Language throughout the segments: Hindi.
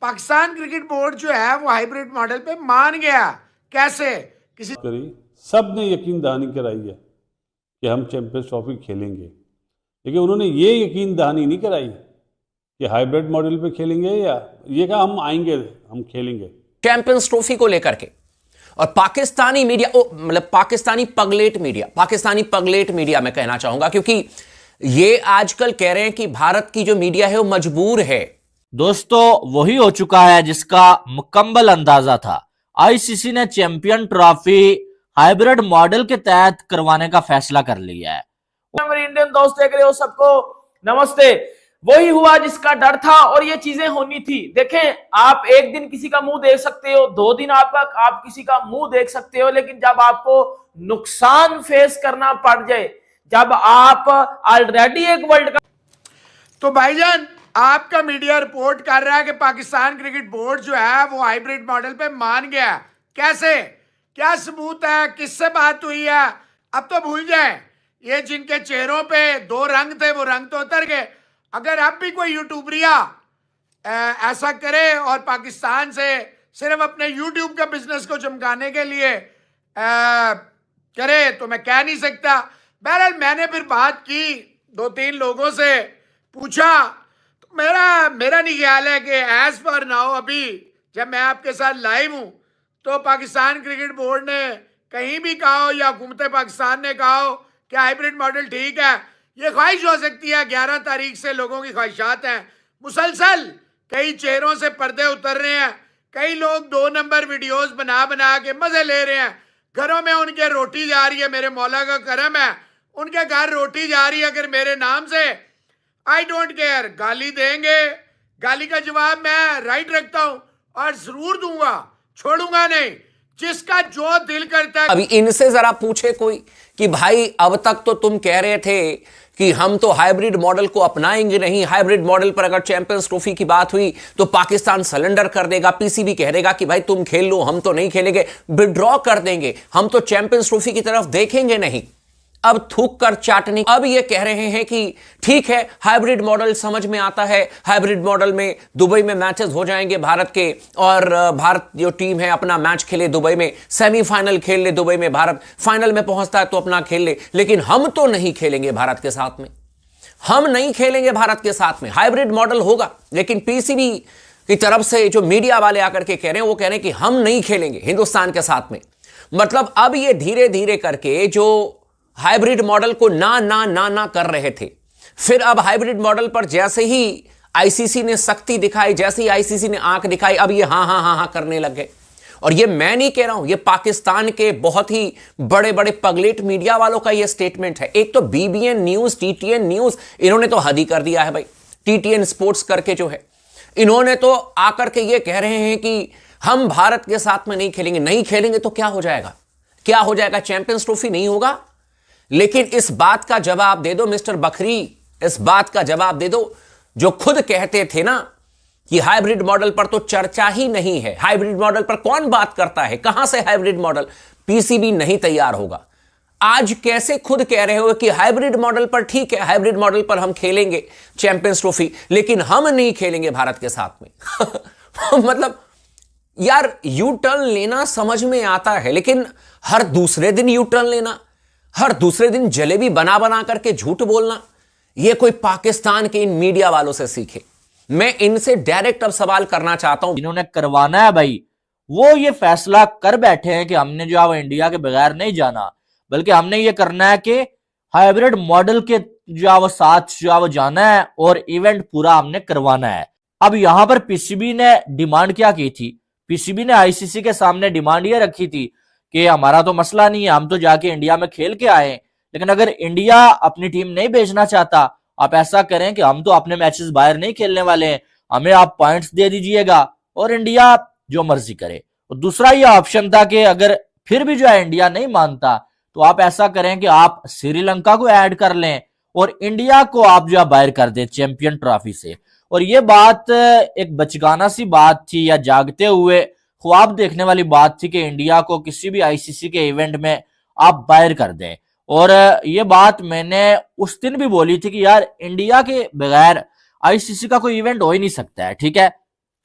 पाकिस्तान क्रिकेट बोर्ड जो है वो हाइब्रिड मॉडल पे मान गया। कैसे? किसी करी सब ने यकीन दहानी कराई है कि हम चैंपियंस ट्रॉफी खेलेंगे, लेकिन उन्होंने ये यकीन दहानी नहीं कराई कि हाइब्रिड मॉडल पे खेलेंगे, या ये कहा हम आएंगे, हम खेलेंगे चैंपियंस ट्रॉफी को लेकर के। और पाकिस्तानी मीडिया, मतलब पाकिस्तानी पगलेट मीडिया मैं कहना चाहूंगा, क्योंकि ये आजकल कह रहे हैं कि भारत की जो मीडिया है वो मजबूर है। दोस्तों, वही हो चुका है जिसका मुकम्मल अंदाजा था। आईसीसी ने चैंपियन ट्रॉफी हाइब्रिड मॉडल के तहत करवाने का फैसला कर लिया है। मेरे इंडियन दोस्त देख रहे हो, सबको नमस्ते। वही हुआ जिसका डर था और ये चीजें होनी थी। देखें, आप एक दिन किसी का मुंह देख सकते हो, 2 दिन आप किसी का मुंह देख सकते हो, लेकिन जब आपको नुकसान फेस करना पड़ जाए, जब आप ऑलरेडी एक वर्ल्ड कप। तो भाईजान, आपका मीडिया रिपोर्ट कर रहा है कि पाकिस्तान क्रिकेट बोर्ड जो है वो हाइब्रिड मॉडल पे मान गया। कैसे? क्या सबूत है? किससे बात हुई है? अब तो भूल जाए, ये जिनके चेहरों पे 2 रंग थे वो रंग तो उतर गए। अगर अब भी कोई यूट्यूबरिया ऐसा करे और पाकिस्तान से सिर्फ अपने यूट्यूब का बिजनेस को चमकाने के लिए करे तो मैं कह नहीं सकता। बहरहाल मैंने फिर बात की, 2-3 लोगों से पूछा, तो मेरा नहीं ख्याल है कि एज पर नाउ अभी जब मैं आपके साथ लाइव हूं तो पाकिस्तान क्रिकेट बोर्ड ने कहीं भी कहा हो या हुकूमत पाकिस्तान ने कहा हो कि हाइब्रिड मॉडल ठीक है। ये ख्वाहिश हो सकती है, 11 तारीख से लोगों की ख्वाहिशात हैं। मुसलसल कई चेहरों से पर्दे उतर रहे हैं, कई लोग 2 नंबर वीडियोस बना बना के मजे ले रहे हैं। घरों में उनके रोटी जा रही है, मेरे मौला का करम है, उनके घर रोटी जा रही है। अगर मेरे नाम से आई डोंट केयर गाली देंगे, गाली का जवाब मैं राइट रखता हूं और जरूर दूंगा, छोड़ूंगा नहीं। जिसका जो दिल करता है। अभी इनसे जरा पूछे कोई कि भाई अब तक तो तुम कह रहे थे कि हम तो हाइब्रिड मॉडल को अपनाएंगे नहीं, हाइब्रिड मॉडल पर अगर चैंपियंस ट्रॉफी की बात हुई तो पाकिस्तान सरेंडर कर देगा, पीसीबी कह देगा कि भाई तुम खेल लो, हम तो नहीं खेलेंगे, विड्रॉ कर देंगे, हम तो चैंपियंस ट्रॉफी की तरफ देखेंगे नहीं। अब थूक कर चाटनी। अब ये कह रहे हैं कि ठीक है, हाइब्रिड मॉडल समझ में आता है, हाइब्रिड मॉडल में दुबई में मैचेस हो जाएंगे भारत के, और भारत जो टीम है अपना मैच खेले दुबई में, सेमीफाइनल खेल ले दुबई में, भारत फाइनल में पहुंचता है तो अपना खेल ले, लेकिन हम तो नहीं खेलेंगे भारत के साथ में, हम नहीं खेलेंगे भारत के साथ में। हाइब्रिड मॉडल होगा, लेकिन पीसीबी की तरफ से जो मीडिया वाले आकर के कह रहे हैं वो कह रहे हैं कि हम नहीं खेलेंगे हिंदुस्तान के साथ में। मतलब अब ये धीरे धीरे करके जो हाइब्रिड मॉडल को ना कर रहे थे, फिर अब हाइब्रिड मॉडल पर जैसे ही आईसीसी ने सख्ती दिखाई, जैसे ही आईसीसी ने आंख दिखाई, अब ये हाँ करने लग गए। और ये मैं नहीं कह रहा हूं, ये पाकिस्तान के बहुत ही बड़े बड़े पगलेट मीडिया वालों का ये स्टेटमेंट है। एक तो बीबीएन न्यूज, टीटीएन न्यूज, इन्होंने तो हद ही कर दिया है भाई। टीटीएन स्पोर्ट्स करके जो है, इन्होंने तो आकर के ये कह रहे हैं कि हम भारत के साथ में नहीं खेलेंगे। नहीं खेलेंगे तो क्या हो जाएगा? क्या हो जाएगा? चैंपियंस ट्रॉफी नहीं होगा। लेकिन इस बात का जवाब दे दो मिस्टर बखरी, इस बात का जवाब दे दो जो खुद कहते थे ना कि हाइब्रिड मॉडल पर तो चर्चा ही नहीं है। हाइब्रिड मॉडल पर कौन बात करता है? कहां से हाइब्रिड मॉडल? पीसीबी नहीं तैयार होगा। आज कैसे खुद कह रहे हो कि हाइब्रिड मॉडल पर ठीक है, हाइब्रिड मॉडल पर हम खेलेंगे चैंपियंस ट्रॉफी, लेकिन हम नहीं खेलेंगे भारत के साथ में। मतलब यार, यू टर्न लेना समझ में आता है, लेकिन हर दूसरे दिन यू टर्न लेना, हर दूसरे दिन जलेबी बना बना करके झूठ बोलना, यह कोई पाकिस्तान के इन मीडिया वालों से सीखे। मैं इनसे डायरेक्ट अब सवाल करना चाहता हूं। इन्होंने करवाना है भाई, वो ये फैसला कर बैठे हैं कि हमने जो है इंडिया के बगैर नहीं जाना, बल्कि हमने ये करना है कि हाइब्रिड मॉडल के जो साथ जो जाना है और इवेंट पूरा हमने करवाना है। अब यहां पर पीसीबी ने डिमांड क्या की थी? पीसीबी ने आईसीसी के सामने डिमांड ये रखी थी कि हमारा तो मसला नहीं है, हम तो जाके इंडिया में खेल के आए, लेकिन अगर इंडिया अपनी टीम नहीं भेजना चाहता, आप ऐसा करें कि हम तो अपने मैचेस बाहर नहीं खेलने वाले हैं, हमें आप पॉइंट्स दे दीजिएगा और इंडिया जो मर्जी करे। और दूसरा ये ऑप्शन था कि अगर फिर भी जो है इंडिया नहीं मानता तो आप ऐसा करें कि आप श्रीलंका को ऐड कर लें और इंडिया को आप जो है बाहर कर दें चैंपियन ट्रॉफी से। और ये बात एक बचकाना सी बात थी या जागते हुए ख्वाब देखने वाली बात थी कि इंडिया को किसी भी आईसीसी के इवेंट में आप बाहर कर दें। और ये बात मैंने उस दिन भी बोली थी कि यार इंडिया के बगैर आईसीसी का कोई इवेंट हो ही नहीं सकता है, ठीक है।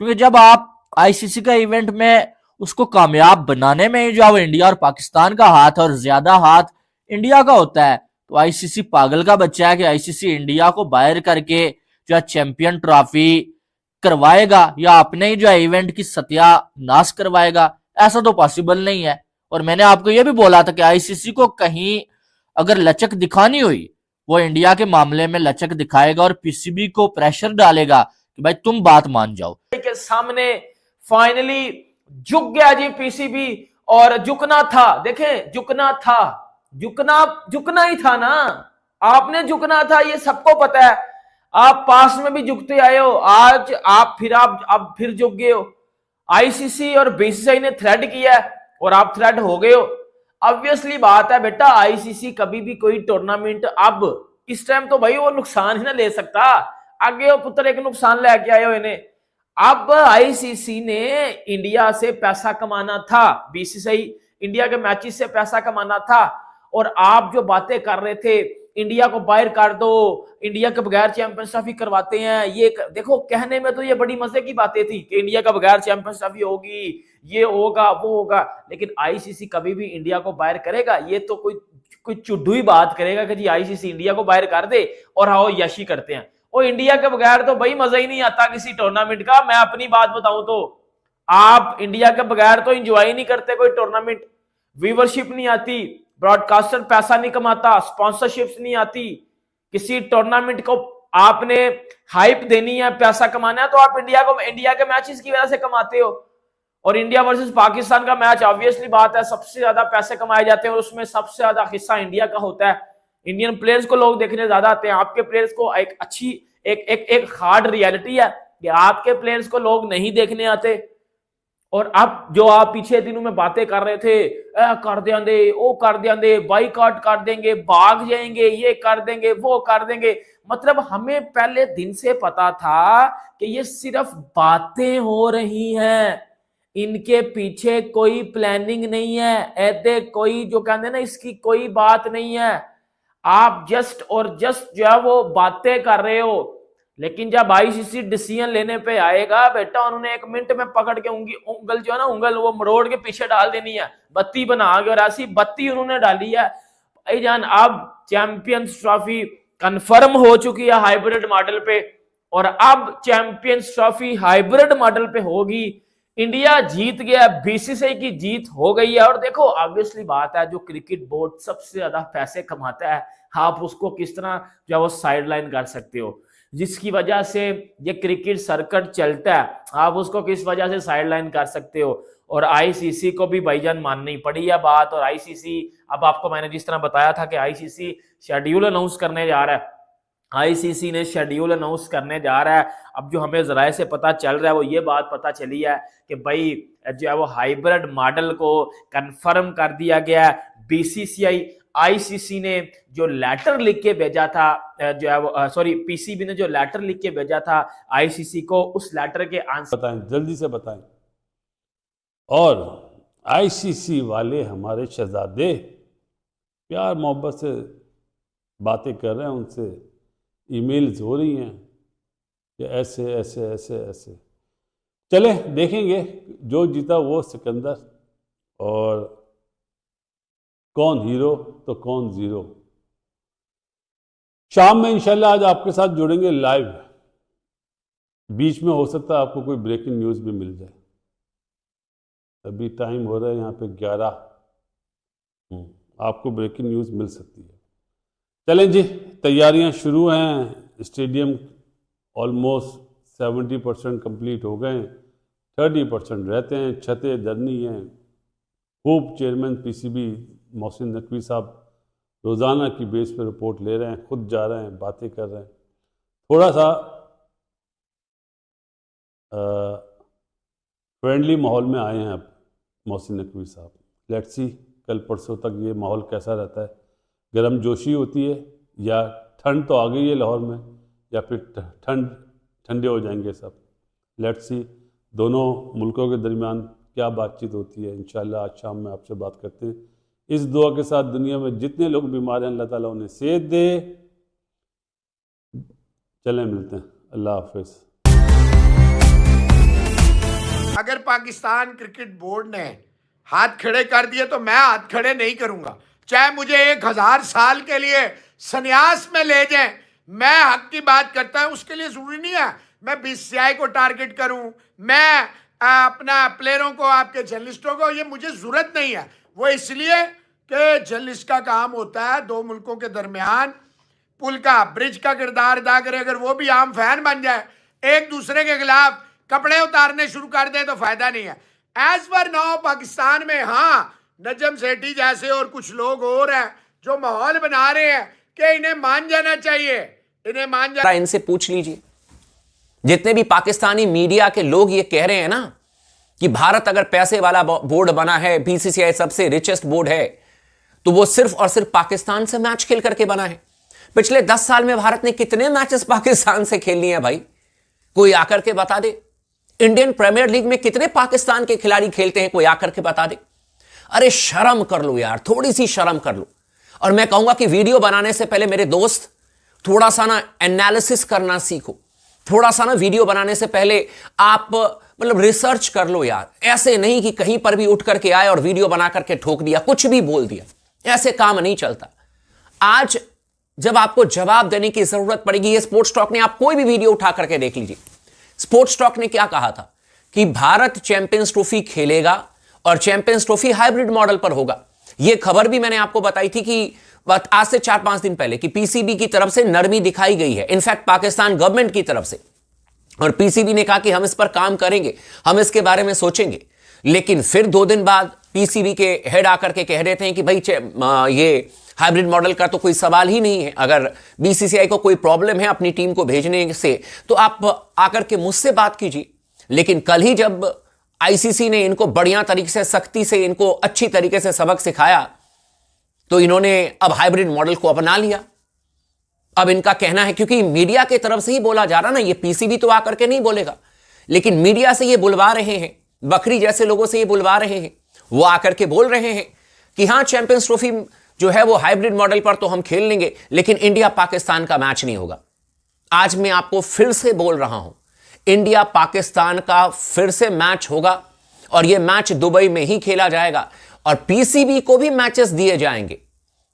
क्योंकि जब आप आईसीसी का इवेंट में उसको कामयाब बनाने में जो है इंडिया और पाकिस्तान का हाथ और ज्यादा हाथ इंडिया का होता है, तो आईसीसी पागल का बच्चा है कि आईसीसी इंडिया को बाहर करके जो है चैंपियन ट्रॉफी करवाएगा या अपने ही जो है इवेंट की सत्यानाश करवाएगा। ऐसा तो पॉसिबल नहीं है। और मैंने आपको यह भी बोला था कि आईसीसी को कहीं अगर लचक दिखानी हुई, वो इंडिया के मामले में लचक दिखाएगा और पीसीबी को प्रेशर डालेगा कि भाई तुम बात मान जाओ। के सामने फाइनली झुक गया जी पीसीबी, और झुकना था, देखें झुकना था, झुकना ही था ना, आपने झुकना था, ये सबको पता है। आप पास में भी झुकते आए हो, आज आप फिर झुक गए हो। आईसीसी और बीसीसीआई ने थ्रेड किया है और आप थ्रेड हो गए हो। ऑब्वियसली बात है बेटा, आईसीसी कभी भी कोई टूर्नामेंट अब इस टाइम तो भाई वो नुकसान ही ना ले सकता। आगे वो पुत्र एक नुकसान लेके आए हो इन्हें। अब आईसीसी ने इंडिया से पैसा कमाना था, बीसीसीआई इंडिया के मैचेस से पैसा कमाना था, और आप जो बातें कर रहे थे इंडिया को बाहर कर दो, इंडिया के बगैर चैंपियंस ट्रॉफी करवाते हैं, ये देखो कहने में तो ये बड़ी मजे की बातें थी कि इंडिया का बगैर चैंपियंस ट्रॉफी होगी, ये होगा वो होगा, लेकिन आईसीसी कभी भी इंडिया को बाहर करेगा? ये तो कोई चुड्डू ही बात करेगा कि जी आईसीसी इंडिया को बाहर कर दे और आओ यशी करते हैं। और इंडिया के बगैर तो भाई मजा ही नहीं आता किसी टूर्नामेंट का। मैं अपनी बात बताऊं तो आप इंडिया के बगैर तो एंजॉय नहीं करते कोई टूर्नामेंट, व्यूवरशिप नहीं आती, ब्रॉडकास्टर पैसा नहीं कमाता, स्पॉन्सरशिप्स नहीं आती। किसी टूर्नामेंट को आपने हाइप देनी है, पैसा कमाना है, तो आप इंडिया के मैचेस की वजह से कमाते हो। और इंडिया वर्सेस पाकिस्तान का मैच ऑब्वियसली बात है सबसे ज्यादा पैसे कमाए जाते हैं और उसमें सबसे ज्यादा हिस्सा इंडिया का होता है। इंडियन प्लेयर्स को लोग देखने ज्यादा आते हैं। आपके प्लेयर्स को एक अच्छी एक हार्ड रियलिटी है कि आपके प्लेयर्स को लोग नहीं देखने आते। और अब जो आप पीछे दिनों में बातें कर रहे थे, कर देंगे, वो कर देंगे, बाइकआउट कर देंगे, भाग जाएंगे, ये कर देंगे, वो कर देंगे, मतलब हमें पहले दिन से पता था कि ये सिर्फ बातें हो रही हैं, इनके पीछे कोई प्लानिंग नहीं है, ऐसे कोई जो कहते हैं ना इसकी कोई बात नहीं है। आप जस्ट जो है वो बातें कर रहे हो। लेकिन जब आईसीसी डिसीजन लेने पे आएगा बेटा, उन्होंने 1 मिनट में पकड़ के उंगल जो है ना, उंगल वो मरोड़ के पीछे डाल देनी है, बत्ती बना के, और ऐसी बत्ती उन्होंने डाली है भाईजान। अब चैंपियंस ट्रॉफी कंफर्म हो चुकी है हाइब्रिड मॉडल पे, और अब चैंपियंस ट्रॉफी हाइब्रिड मॉडल पे होगी। इंडिया जीत गया, बीसीसीआई की जीत हो गई है। और देखो ऑब्वियसली बात है, जो क्रिकेट बोर्ड सबसे ज्यादा पैसे कमाता है, आप उसको किस तरह जो है वो साइडलाइन कर सकते हो? जिसकी वजह से ये क्रिकेट सर्किट चलता है, आप उसको किस वजह से साइडलाइन कर सकते हो? और आईसीसी को भी भाईजान माननी पड़ी है बात। और आईसीसी, अब आपको मैंने जिस तरह बताया था कि आईसीसी शेड्यूल अनाउंस करने जा रहा है, आईसीसी ने शेड्यूल अनाउंस करने जा रहा है। अब जो हमें जराए से पता चल रहा है वो ये बात पता चली है कि भाई जो है वो हाइब्रिड मॉडल को कंफर्म कर दिया गया है। बीसीसीआई आईसीसी ने जो लेटर लिख के भेजा था, जो है वो सॉरी पीसीबी ने जो लेटर लिख के भेजा था आईसीसी को, उस लेटर के आंसर बताएं, जल्दी से बताएं। और आईसीसी वाले हमारे शहजादे प्यार मोहब्बत से बातें कर रहे हैं, उनसे ईमेल्स हो रही हैं कि ऐसे ऐसे ऐसे ऐसे। चले देखेंगे, जो जीता वो सिकंदर, और कौन हीरो तो कौन जीरो। शाम में इंशाल्लाह आज आपके साथ जुड़ेंगे लाइव। बीच में हो सकता है आपको कोई ब्रेकिंग न्यूज़ भी मिल जाए। अभी टाइम हो रहा है यहाँ पे 11, आपको ब्रेकिंग न्यूज़ मिल सकती है। चलें जी, तैयारियां शुरू हैं। स्टेडियम ऑलमोस्ट 70% कंप्लीट हो गए, 30% रहते हैं, छतें धरनी हैं। खूब चेयरमैन पीसीबी मोहसिन नकवी साहब रोज़ाना की बेस पे रिपोर्ट ले रहे हैं, खुद जा रहे हैं, बातें कर रहे हैं। थोड़ा सा फ्रेंडली माहौल में आए हैं अब मोहसिन नकवी साहब। लेट्स सी कल परसों तक ये माहौल कैसा रहता है, गर्म जोशी होती है या ठंड तो आ गई है लाहौर में, या फिर ठंडे हो जाएंगे सब। लेट्स सी दोनों मुल्कों के दरमियान क्या बातचीत होती है। इंशाल्लाह आज शाम में आपसे बात करते हैं। इस दुआ के साथ दुनिया में जितने लोग बीमार हैं अल्लाह ताला उन्हें सेहत दे। चलें मिलते हैं, अल्लाह हाफिज़। अगर पाकिस्तान क्रिकेट बोर्ड ने हाथ खड़े कर दिए तो मैं हाथ खड़े नहीं करूंगा, चाहे मुझे 1000 साल के लिए संन्यास में ले जाएं। मैं हक की बात करता हूं, उसके लिए जरूरी नहीं है मैं बीसीसीआई को टारगेट करूं, मैं अपना प्लेयरों को, आपके जर्नलिस्टों को, ये मुझे जरूरत नहीं है। वो इसलिए कि जर्नलिस्ट का काम होता है दो मुल्कों के दरमियान पुल का, ब्रिज का किरदार अदा करे। अगर वो भी आम फैन बन जाए, एक दूसरे के खिलाफ कपड़े उतारने शुरू कर दे तो फायदा नहीं है। एज पर नाउ पाकिस्तान में हाँ नजम सेठी जैसे और कुछ लोग और हैं जो माहौल बना रहे हैं कि इन्हें मान जाना चाहिए, इन्हें मान जाना। इनसे पूछ लीजिए, जितने भी पाकिस्तानी मीडिया के लोग ये कह रहे हैं ना कि भारत अगर पैसे वाला बोर्ड बना है, बीसीसीआई सबसे रिचेस्ट बोर्ड है, तो वो सिर्फ और सिर्फ पाकिस्तान से मैच खेल करके बना है। पिछले 10 साल में भारत ने कितने मैचेस पाकिस्तान से खेल लिए हैं भाई? कोई आकर के बता दे। इंडियन प्रीमियर लीग में कितने पाकिस्तान के खिलाड़ी खेलते हैं, कोई आकर के बता दे। अरे शर्म कर लो यार, थोड़ी सी शर्म कर लो। और मैं कहूंगा कि वीडियो बनाने से पहले मेरे दोस्त थोड़ा सा ना एनालिसिस करना सीखो, थोड़ा सा ना वीडियो बनाने से पहले आप मतलब रिसर्च कर लो यार। ऐसे नहीं कि कहीं पर भी उठ करके आए और वीडियो बना करके ठोक दिया, कुछ भी बोल दिया, ऐसे काम नहीं चलता। आज जब आपको जवाब देने की जरूरत पड़ेगी, ये स्पोर्ट्स टॉक ने, आप कोई भी वीडियो उठा करके देख लीजिए, स्पोर्ट्स टॉक ने क्या कहा था कि भारत चैंपियंस ट्रॉफी खेलेगा और चैंपियंस ट्रॉफी हाइब्रिड मॉडल पर होगा। यह खबर भी मैंने आपको बताई थी कि आज से 4-5 दिन पहले कि पीसीबी की तरफ से नरमी दिखाई गई है, इनफैक्ट पाकिस्तान गवर्नमेंट की तरफ से, और पीसीबी ने कहा कि हम इस पर काम करेंगे, हम इसके बारे में सोचेंगे। लेकिन फिर 2 दिन बाद पीसीबी के हेड आकर के कह रहे थे कि भाई ये हाइब्रिड मॉडल का तो कोई सवाल ही नहीं है, अगर बीसीसीआई को कोई प्रॉब्लम है अपनी टीम को भेजने से तो आप आकर के मुझसे बात कीजिए। लेकिन कल ही जब आईसीसी ने इनको बढ़िया तरीके से, सख्ती से, इनको अच्छी तरीके से सबक सिखाया तो इन्होंने अब हाइब्रिड मॉडल को अपना लिया। अब इनका कहना है, क्योंकि मीडिया की तरफ से ही बोला जा रहा ना, ये पीसीबी तो आकर के नहीं बोलेगा, लेकिन मीडिया से ये बुलवा रहे हैं, बकरी जैसे लोगों से ये बुलवा रहे हैं, वो आकर के बोल रहे हैं कि हां चैंपियंस ट्रॉफी जो है वो हाइब्रिड मॉडल पर तो हम खेल लेंगे, लेकिन इंडिया पाकिस्तान का मैच नहीं होगा। आज मैं आपको फिर से बोल रहा हूं, इंडिया पाकिस्तान का फिर से मैच होगा और यह मैच दुबई में ही खेला जाएगा और पीसीबी को भी मैचेस दिए जाएंगे।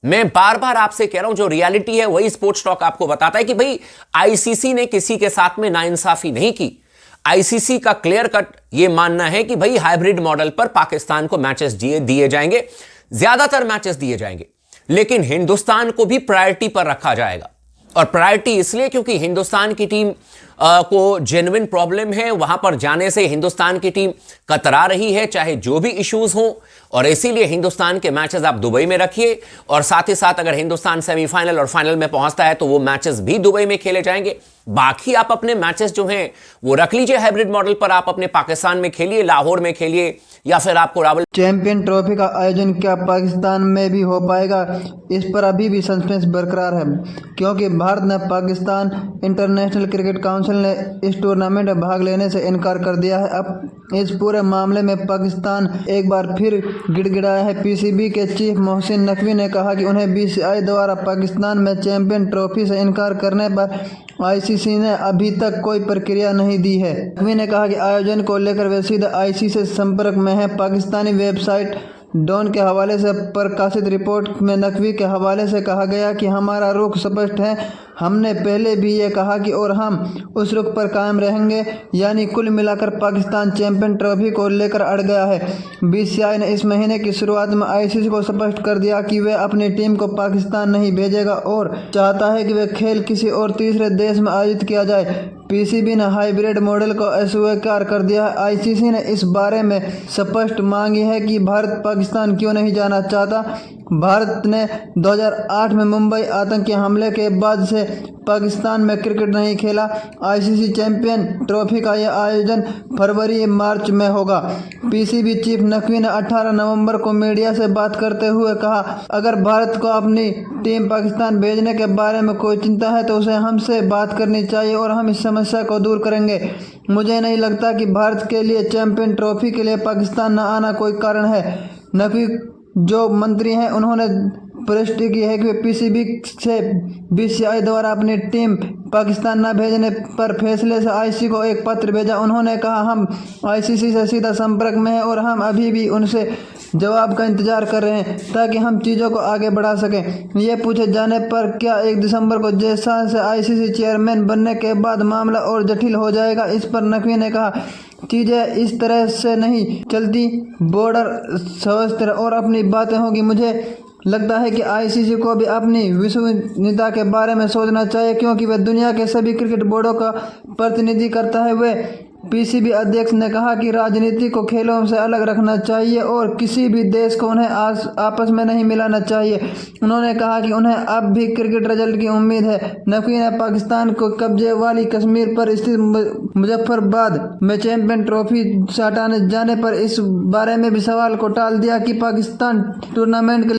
मैं बार बार आपसे कह रहा हूं, जो रियलिटी है वही स्पोर्ट्स टॉक आपको बताता है कि भाई आईसीसी ने किसी के साथ में नाइंसाफी नहीं की। आईसीसी का क्लियर कट यह मानना है कि भाई हाइब्रिड मॉडल पर पाकिस्तान को मैचेस दिए जाएंगे, ज्यादातर मैचेस दिए जाएंगे, लेकिन हिंदुस्तान को भी प्रायोरिटी पर रखा जाएगा। और प्रायोरिटी इसलिए क्योंकि हिंदुस्तान की टीम को जेन्युइन प्रॉब्लम है, वहां पर जाने से हिंदुस्तान की टीम कतरा रही है, चाहे जो भी इश्यूज हों, और इसीलिए हिंदुस्तान के मैचेस आप दुबई में रखिए। और साथ ही साथ अगर हिंदुस्तान सेमीफाइनल और फाइनल में पहुंचता है तो वो मैचेस भी दुबई में खेले जाएंगे। बाकी आप अपने मैचेस जो हैं वो रख लीजिए हाइब्रिड मॉडल पर, आप अपने पाकिस्तान में खेलिए, लाहौर में खेलिए, या फिर आपको रावल। चैंपियन ट्रॉफी का आयोजन क्या पाकिस्तान में भी हो पाएगा, इस पर अभी भी सस्पेंस बरकरार है, क्योंकि भारत ने पाकिस्तान इंटरनेशनल क्रिकेट काउंसिल ने इस टूर्नामेंट में भाग लेने से इनकार कर दिया है। अब इस पूरे मामले में पाकिस्तान एक बार फिर गिड़गिड़ाया है। पीसीबी के चीफ मोहसिन नकवी ने कहा कि उन्हें बीसीसीआई द्वारा पाकिस्तान में चैंपियन ट्रॉफी से इनकार करने पर आईसीसी ने अभी तक कोई प्रक्रिया नहीं दी है। नकवी ने कहा कि आयोजन को लेकर वे सीधे आईसीसी से संपर्क में हैं। पाकिस्तानी वेबसाइट डॉन के हवाले से प्रकाशित रिपोर्ट में नकवी के हवाले से कहा गया कि हमारा रुख स्पष्ट है, हमने पहले भी ये कहा कि और हम उस रुख पर कायम रहेंगे, यानी कुल मिलाकर पाकिस्तान चैंपियन ट्रॉफी को लेकर अड़ गया है। बीसीसीआई ने इस महीने की शुरुआत में आईसीसी को स्पष्ट कर दिया कि वे अपनी टीम को पाकिस्तान नहीं भेजेगा और चाहता है कि वे खेल किसी और तीसरे देश में आयोजित किया जाए। पीसीबी ने हाइब्रिड मॉडल को अस्वीकार कर दिया है। आईसीसी ने इस बारे में स्पष्ट मांगी है कि भारत पाकिस्तान क्यों नहीं जाना चाहता। भारत ने 2008 में मुंबई आतंकी हमले के बाद से पाकिस्तान में क्रिकेट नहीं खेला। आईसीसी चैंपियन ट्रॉफी का यह आयोजन फरवरी-मार्च में होगा। पीसीबी चीफ नकवी ने 18 नवंबर को मीडिया से बात करते हुए कहा, अगर भारत को अपनी टीम पाकिस्तान भेजने के बारे में कोई चिंता है तो उसे हमसे बात करनी चाहिए और हम इस समस्या को दूर करेंगे। मुझे नहीं लगता कि भारत के लिए चैंपियन ट्रॉफी के लिए पाकिस्तान न आना कोई कारण है। नकवी जो मंत्री हैं उन्होंने पुष्टि की है कि पीसीबी से बीसीसीआई द्वारा अपनी टीम पाकिस्तान न भेजने पर फैसले से आईसीसी को एक पत्र भेजा। उन्होंने कहा, हम आईसीसी से सीधा संपर्क में हैं और हम अभी भी उनसे जवाब का इंतजार कर रहे हैं ताकि हम चीज़ों को आगे बढ़ा सकें। ये पूछे जाने पर क्या 1 दिसंबर को जैसा से आईसीसी चेयरमैन बनने के बाद मामला और जटिल हो जाएगा, इस पर नकवी ने कहा, चीज़ें इस तरह से नहीं चलती, बॉर्डर सशस्त्र और अपनी बातें होगी। मुझे लगता है कि आईसीसी को भी अपनी विश्वसनीयता के बारे में सोचना चाहिए क्योंकि वह दुनिया के सभी क्रिकेट बोर्डों का प्रतिनिधि करता है। वे पीसीबी अध्यक्ष ने कहा कि राजनीति को खेलों से अलग रखना चाहिए और किसी भी देश को उन्हें आपस में नहीं मिलाना चाहिए। उन्होंने कहा कि उन्हें अब भी क्रिकेट रिजल्ट की उम्मीद है। नकवी ने पाकिस्तान को कब्जे वाली कश्मीर पर स्थित मुजफ्फराबाद में चैंपियन ट्रॉफी से हटाने जाने पर इस बारे में भी सवाल को टाल दिया कि पाकिस्तान टूर्नामेंट के